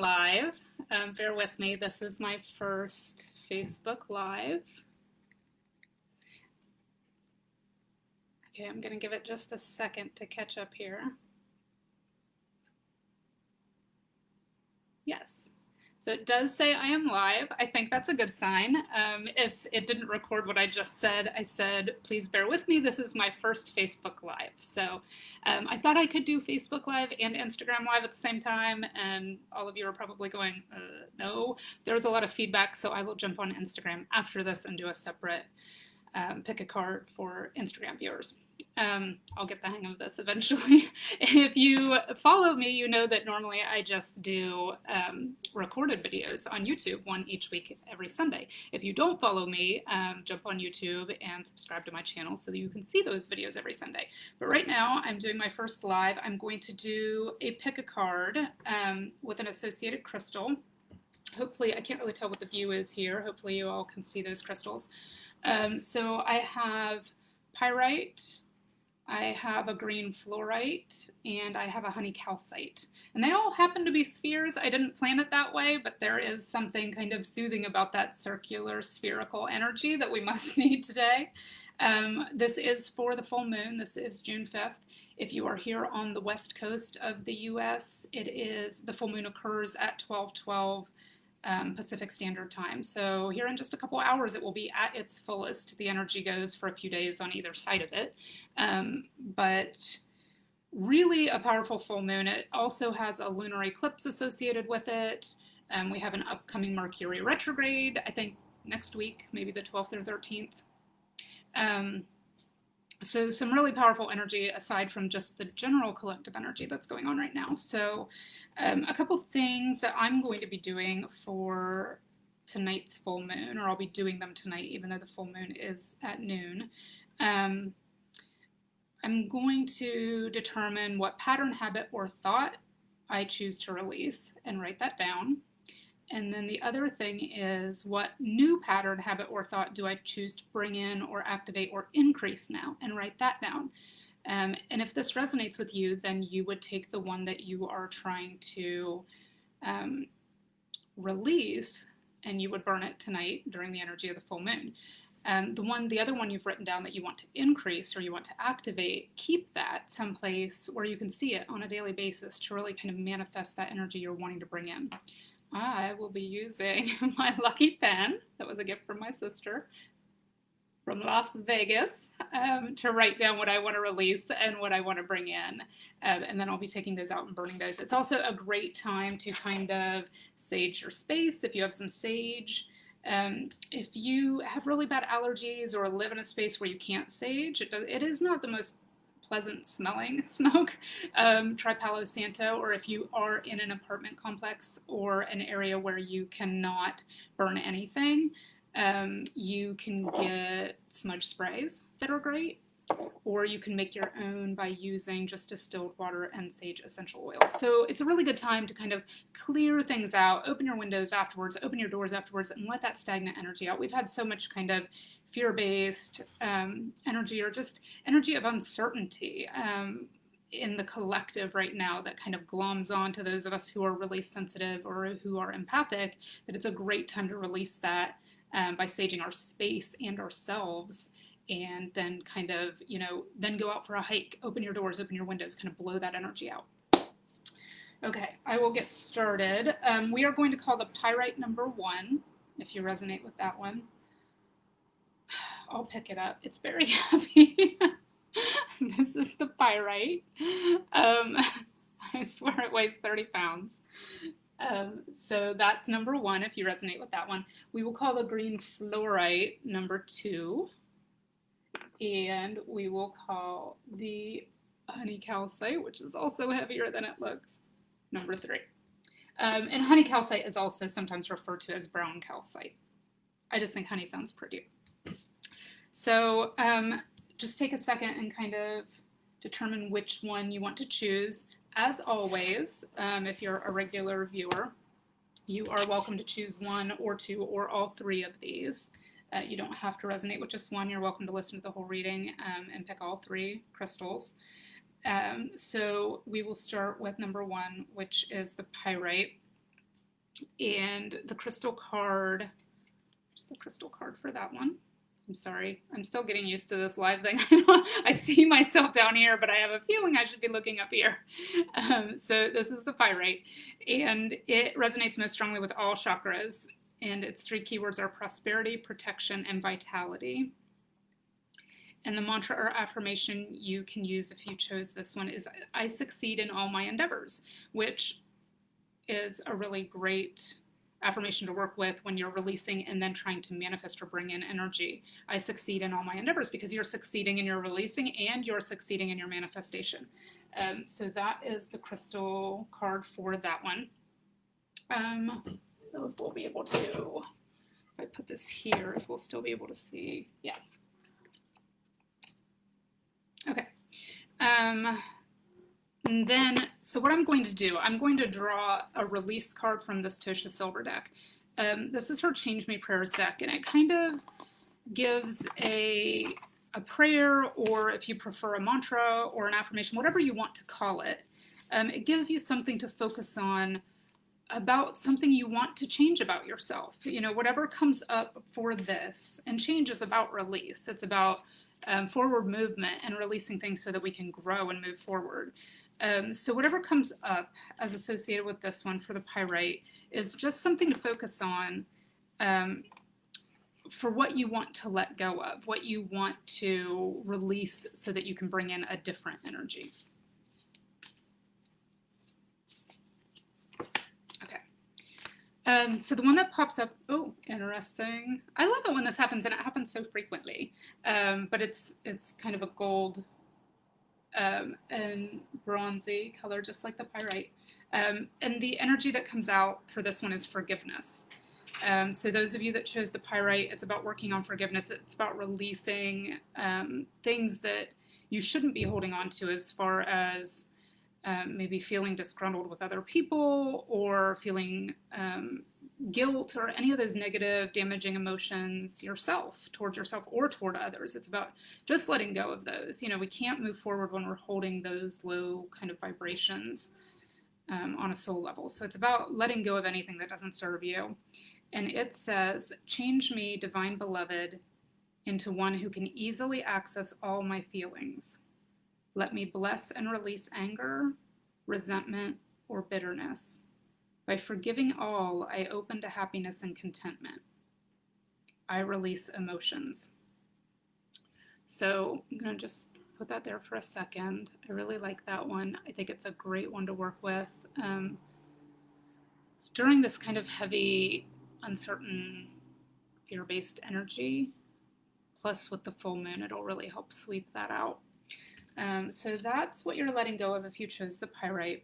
live. Bear with me. This is my first Facebook Live. Okay, I'm going to give it just a second to catch up here. Yes. So it does say I am live. I think that's a good sign. If it didn't record what I just said, I said, please bear with me. This is my first Facebook Live. So I thought I could do Facebook Live and Instagram Live at the same time. And all of you are probably going, no. There was a lot of feedback, so I will jump on Instagram after this and do a separate pick a card for Instagram viewers. I'll get the hang of this eventually. If you follow me, you know that normally I just do recorded videos on YouTube, one each week every Sunday. If you don't follow me, jump on YouTube and subscribe to my channel so that you can see those videos every Sunday. But right now I'm doing my first live. I'm going to do a pick a card with an associated crystal. Hopefully, I can't really tell what the view is here. Hopefully you all can see those crystals. So I have pyrite, I have a green fluorite, and I have a honey calcite. And they all happen to be spheres. I didn't plan it that way, but there is something kind of soothing about that circular spherical energy that we must need today. This is for the full moon. This is June 5th. If you are here on the west coast of the US, the full moon occurs at 12:12 Pacific Standard Time. So here in just a couple hours, it will be at its fullest. The energy goes for a few days on either side of it. But really a powerful full moon. It also has a lunar eclipse associated with it. We have an upcoming Mercury retrograde, I think next week, maybe the 12th or 13th. So some really powerful energy aside from just the general collective energy that's going on right now. So a couple things that I'm going to be doing for tonight's full moon, or I'll be doing them tonight even though the full moon is at noon. I'm going to determine what pattern, habit, or thought I choose to release and write that down. And then the other thing is, what new pattern, habit, or thought do I choose to bring in or activate or increase now, and write that down. And if this resonates with you, then you would take the one that you are trying to release and you would burn it tonight during the energy of the full moon. The other one you've written down that you want to increase or you want to activate, keep that someplace where you can see it on a daily basis to really kind of manifest that energy you're wanting to bring in. I will be using my lucky pen, that was a gift from my sister, from Las Vegas, to write down what I want to release and what I want to bring in. And then I'll be taking those out and burning those. It's also a great time to kind of sage your space if you have some sage. If you have really bad allergies or live in a space where you can't sage, it is not the most pleasant smelling smoke. Try Palo Santo, or if you are in an apartment complex or an area where you cannot burn anything, you can get smudge sprays that are great, or you can make your own by using just distilled water and sage essential oil. So it's a really good time to kind of clear things out, open your windows afterwards, open your doors afterwards, and let that stagnant energy out. We've had so much kind of fear-based energy, or just energy of uncertainty in the collective right now that kind of gloms on to those of us who are really sensitive or who are empathic, that it's a great time to release that by saging our space and ourselves, and then kind of, then go out for a hike, open your doors, open your windows, kind of blow that energy out. Okay, I will get started. We are going to call the pyrite number 1, if you resonate with that one. I'll pick it up. It's very heavy. This is the pyrite. I swear it weighs 30 pounds. So that's number 1, if you resonate with that one. We will call the green fluorite number 2. And we will call the honey calcite, which is also heavier than it looks, number 3. And honey calcite is also sometimes referred to as brown calcite. I just think honey sounds pretty. So just take a second and kind of determine which one you want to choose. As always, if you're a regular viewer, you are welcome to choose 1 or 2 or all 3 of these. You don't have to resonate with just one. You're welcome to listen to the whole reading and pick all 3 crystals. So we will start with number 1, which is the pyrite. And the crystal card, where's the crystal card for that one? I'm sorry, I'm still getting used to this live thing. I see myself down here, but I have a feeling I should be looking up here. So this is the pyrite, and it resonates most strongly with all chakras, and its 3 keywords are prosperity, protection, and vitality. And the mantra or affirmation you can use if you chose this one is, I succeed in all my endeavors, which is a really great affirmation to work with when you're releasing and then trying to manifest or bring in energy. I succeed in all my endeavors, because you're succeeding in your releasing and you're succeeding in your manifestation. So that is the crystal card for that one. We'll be able to, if I put this here, if we'll still be able to see, yeah. Okay. And then, so what I'm going to do, I'm going to draw a release card from this Tosha Silver deck. This is her Change Me Prayers deck, and it kind of gives a prayer, or if you prefer a mantra or an affirmation, whatever you want to call it. It gives you something to focus on about something you want to change about yourself. You know, whatever comes up for this, and change is about release. It's about forward movement and releasing things so that we can grow and move forward. So whatever comes up as associated with this one for the pyrite is just something to focus on for what you want to let go of, what you want to release so that you can bring in a different energy. Okay. So the one that pops up, oh, interesting. I love it when this happens, and it happens so frequently. But it's kind of a gold and bronzy color, just like the pyrite. And the energy that comes out for this one is forgiveness. So those of you that chose the pyrite, it's about working on forgiveness. It's about releasing things that you shouldn't be holding on to, as far as maybe feeling disgruntled with other people, or feeling guilt, or any of those negative, damaging emotions yourself, towards yourself or toward others. It's about just letting go of those. You know, we can't move forward when we're holding those low kind of vibrations on a soul level. So it's about letting go of anything that doesn't serve you. And it says, change me, divine beloved, into one who can easily access all my feelings. Let me bless and release anger, resentment, or bitterness. By forgiving all, I open to happiness and contentment. I release emotions. So I'm going to just put that there for a second. I really like that one. I think it's a great one to work with. During this kind of heavy, uncertain, fear-based energy, plus with the full moon, it'll really help sweep that out. So that's what you're letting go of if you chose the pyrite.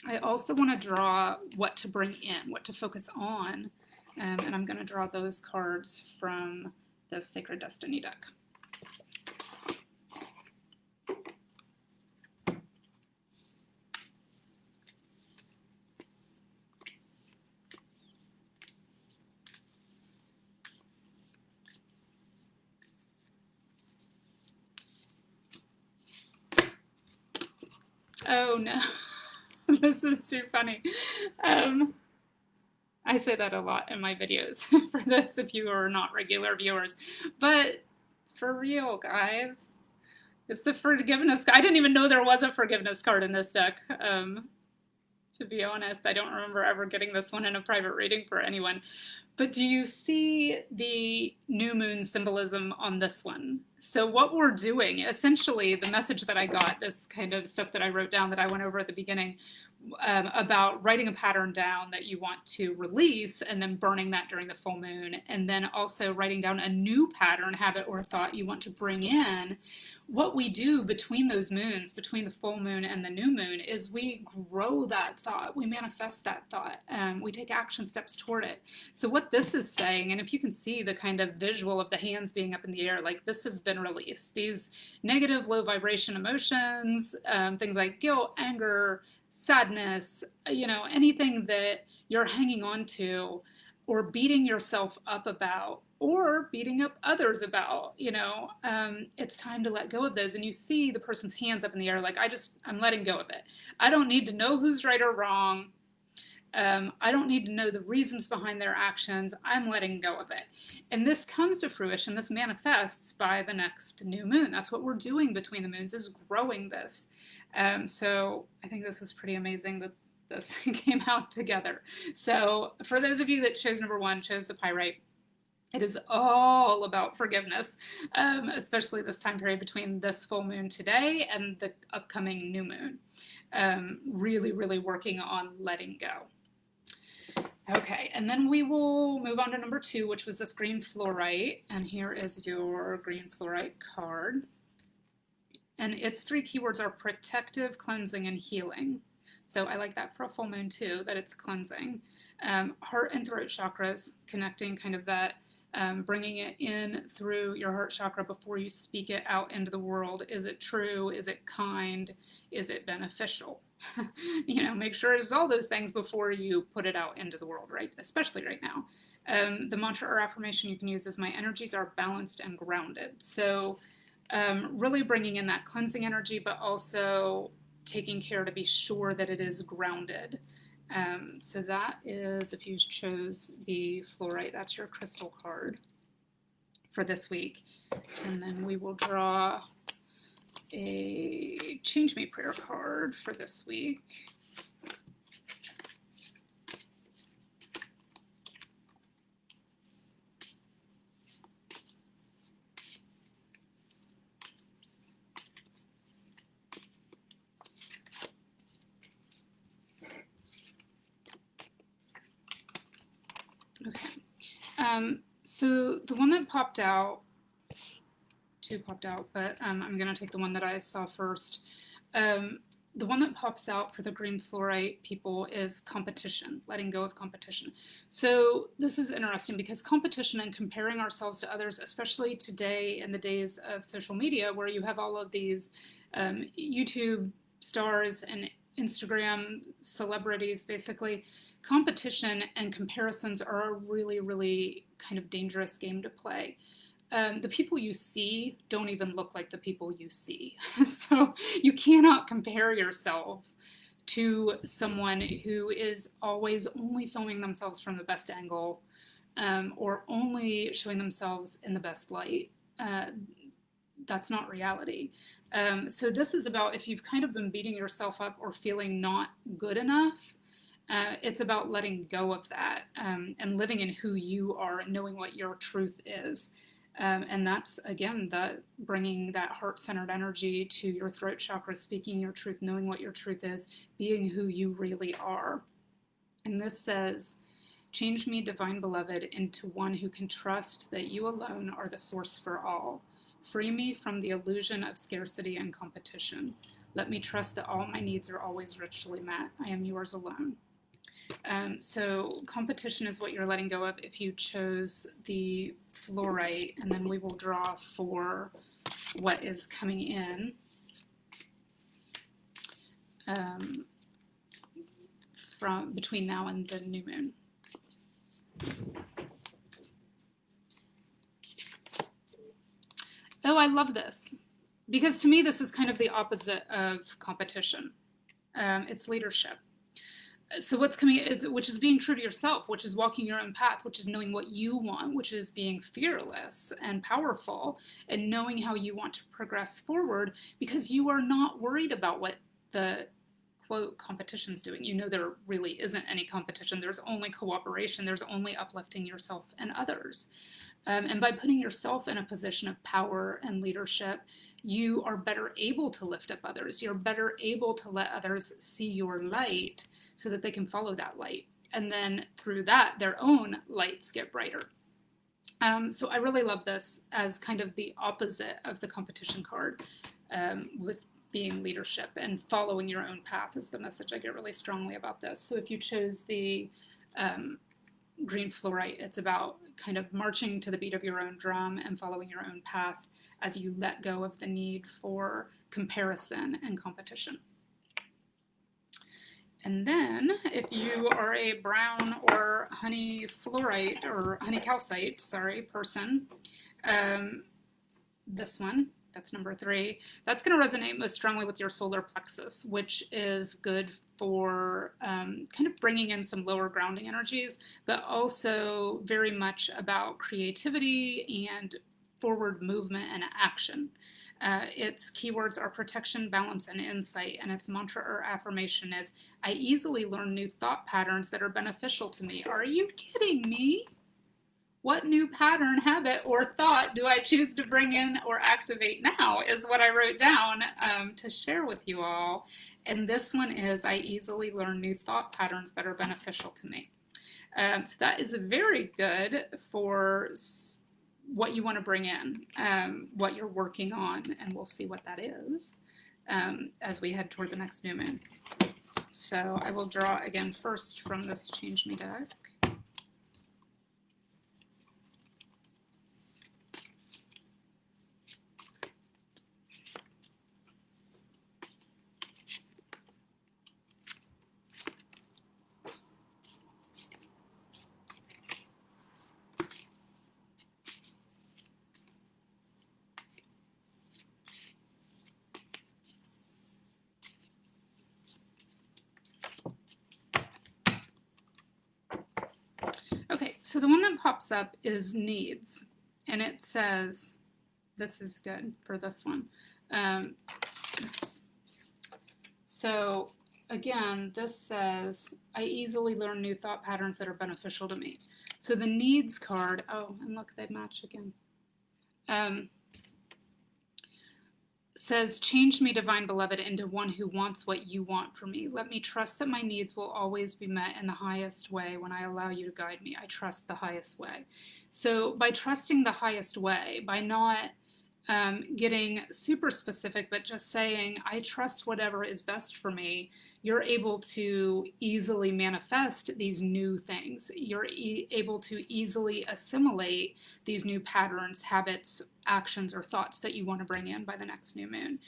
I also want to draw what to bring in, what to focus on, and I'm going to draw those cards from the Sacred Destiny deck. Oh no. This is too funny. I say that a lot in my videos for those of you who are not regular viewers. But for real, guys, it's the forgiveness. I didn't even know there was a forgiveness card in this deck. To be honest, I don't remember ever getting this one in a private reading for anyone. But do you see the new moon symbolism on this one? So what we're doing, essentially the message that I got, this kind of stuff that I wrote down that I went over at the beginning, about writing a pattern down that you want to release and then burning that during the full moon, and then also writing down a new pattern, habit, or thought you want to bring in. What we do between those moons, between the full moon and the new moon, is we grow that thought, we manifest that thought, we take action steps toward it. So what this is saying, and if you can see the kind of visual of the hands being up in the air, like this has been released. These negative, low vibration emotions, things like guilt, anger, sadness, you know, anything that you're hanging on to or beating yourself up about or beating up others about, you know, it's time to let go of those. And you see the person's hands up in the air like, I'm letting go of it. I don't need to know who's right or wrong. I don't need to know the reasons behind their actions. I'm letting go of it. And this comes to fruition, this manifests by the next new moon. That's what we're doing between the moons, is growing this. So I think this is pretty amazing that this came out together. So for those of you that chose number 1, chose the pyrite, it is all about forgiveness, especially this time period between this full moon today and the upcoming new moon. Really, really working on letting go. Okay, and then we will move on to number 2, which was this green fluorite. And here is your green fluorite card. And its 3 keywords are protective, cleansing, and healing. So I like that for a full moon too, that it's cleansing. Heart and throat chakras, connecting kind of that, bringing it in through your heart chakra before you speak it out into the world. Is it true? Is it kind? Is it beneficial? Make sure it's all those things before you put it out into the world, right? Especially right now. The mantra or affirmation you can use is, my energies are balanced and grounded. So really bringing in that cleansing energy, but also taking care to be sure that it is grounded. So that is, if you chose the fluorite, that's your crystal card for this week. And then we will draw a Change Me Prayer card for this week. Okay, so the one that popped out, 2 popped out, but I'm going to take the one that I saw first. The one that pops out for the green fluorite people is competition, letting go of competition. So this is interesting because competition and comparing ourselves to others, especially today in the days of social media, where you have all of these YouTube stars and Instagram celebrities, basically, competition and comparisons are a really, really kind of dangerous game to play. The people you see don't even look like the people you see. So you cannot compare yourself to someone who is always only filming themselves from the best angle, or only showing themselves in the best light. That's not reality. So this is about, if you've kind of been beating yourself up or feeling not good enough, it's about letting go of that, and living in who you are and knowing what your truth is. And that's, again, bringing that heart-centered energy to your throat chakra, speaking your truth, knowing what your truth is, being who you really are. And this says, change me, divine beloved, into one who can trust that you alone are the source for all. Free me from the illusion of scarcity and competition. Let me trust that all my needs are always richly met. I am yours alone. So competition is what you're letting go of if you chose the fluorite, and then we will draw for what is coming in from between now and the new moon. Oh, I love this, because to me this is kind of the opposite of competition. It's leadership. So what's coming, which is being true to yourself, which is walking your own path, which is knowing what you want, which is being fearless and powerful and knowing how you want to progress forward, because you are not worried about what the quote competition's doing. You know there really isn't any competition. There's only cooperation. There's only uplifting yourself and others. And by putting yourself in a position of power and leadership, you are better able to lift up others. You're better able to let others see your light so that they can follow that light. And then through that, their own lights get brighter. So I really love this as kind of the opposite of the competition card, with being leadership and following your own path is the message I get really strongly about this. So if you chose the green fluorite, it's about kind of marching to the beat of your own drum and following your own path as you let go of the need for comparison and competition. And then if you are a brown or honey fluorite or honey calcite, person, this one That's number 3. That's going to resonate most strongly with your solar plexus, which is good for kind of bringing in some lower grounding energies, but also very much about creativity and forward movement and action. Its keywords are protection, balance, and insight, and its mantra or affirmation is, I easily learn new thought patterns that are beneficial to me. Are you kidding me? What new pattern, habit, or thought do I choose to bring in or activate now is what I wrote down to share with you all. And this one is, I easily learn new thought patterns that are beneficial to me. So that is very good for what you want to bring in, what you're working on, and we'll see what that is as we head toward the next new moon. So I will draw again first from this Change Me deck. Okay, so the one that pops up is needs, and it says, this is good for this one. So again, this says, I easily learn new thought patterns that are beneficial to me. So the needs card, oh, and look, they match again. Says, change me, divine beloved, into one who wants what you want for me. Let me trust that my needs will always be met in the highest way when I allow you to guide me. I trust the highest way. So by trusting the highest way, by not getting super specific, but just saying, I trust whatever is best for me, you're able to easily manifest these new things. You're able to easily assimilate these new patterns, habits, actions, or thoughts that you want to bring in by the next new moon.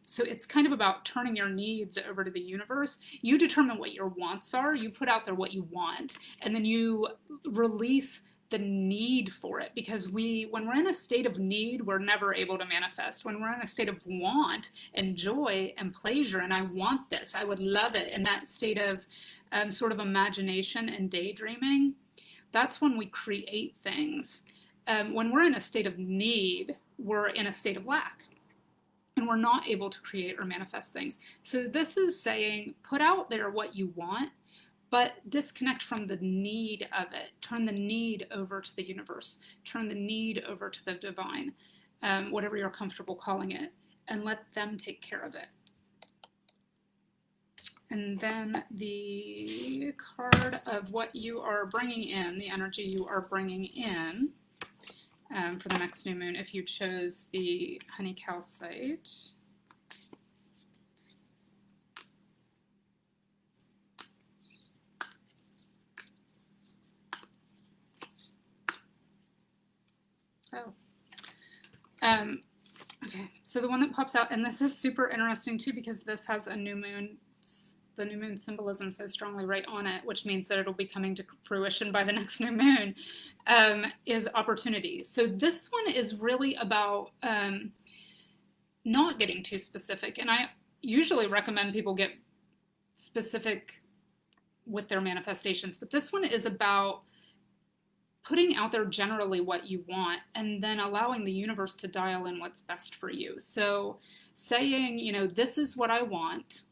So it's kind of about turning your needs over to the universe. You determine what your wants are, you put out there what you want, and then you release the need for it, because when we're in a state of need, we're never able to manifest. When we're in a state of want and joy and pleasure, and I want this, I would love it, in that state of sort of imagination and daydreaming, that's when we create things. When we're in a state of need, we're in a state of lack, and we're not able to create or manifest things. So this is saying, put out there what you want, but disconnect from the need of it. Turn the need over to the universe. Turn the need over to the divine, whatever you're comfortable calling it, and let them take care of it. And then the card of what you are bringing in, the energy you are bringing in for the next new moon, if you chose the honey calcite. Okay, so the one that pops out, and this is super interesting too, because this has a new moon, the new moon symbolism so strongly right on it, which means that it'll be coming to fruition by the next new moon, is opportunity. So this one is really about not getting too specific, and I usually recommend people get specific with their manifestations, but this one is about putting out there generally what you want, and then allowing the universe to dial in what's best for you. So saying, you know, this is what I want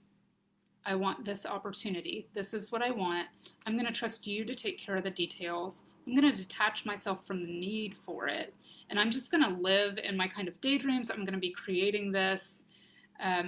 this opportunity, this is what I want, I'm going to trust you to take care of the details, I'm going to detach myself from the need for it, and I'm just going to live in my kind of daydreams. I'm going to be creating this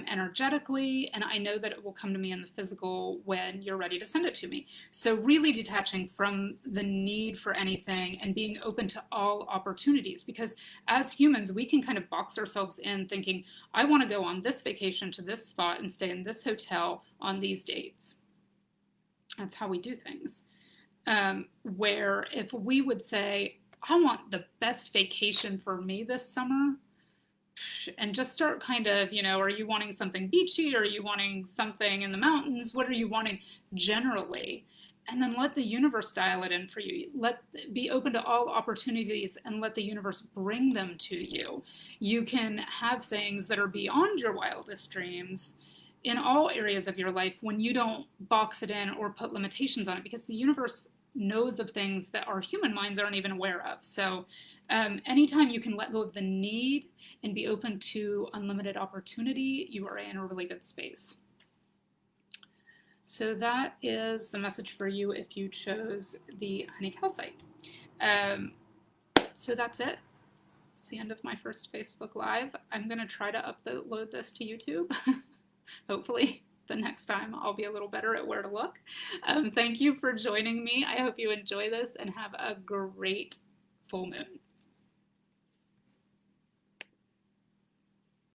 energetically, and I know that it will come to me in the physical when you're ready to send it to me. So really detaching from the need for anything and being open to all opportunities, because as humans, we can kind of box ourselves in thinking, I want to go on this vacation to this spot and stay in this hotel on these dates. That's how we do things. Where if we would say, I want the best vacation for me this summer, and just start kind of, you know, are you wanting something beachy? Are you wanting something in the mountains? What are you wanting generally? and then let the universe dial it in for you. Be open to all opportunities and let the universe bring them to you. You can have things that are beyond your wildest dreams in all areas of your life when you don't box it in or put limitations on it, because the universe knows of things that our human minds aren't even aware of. So anytime you can let go of the need and be open to unlimited opportunity, you are in a really good space. So that is the message for you if you chose the honey calcite. So that's it. It's the end of my first Facebook Live. I'm going to try to upload this to YouTube. Hopefully the next time I'll be a little better at where to look. Thank you for joining me. I hope you enjoy this and have a great full moon.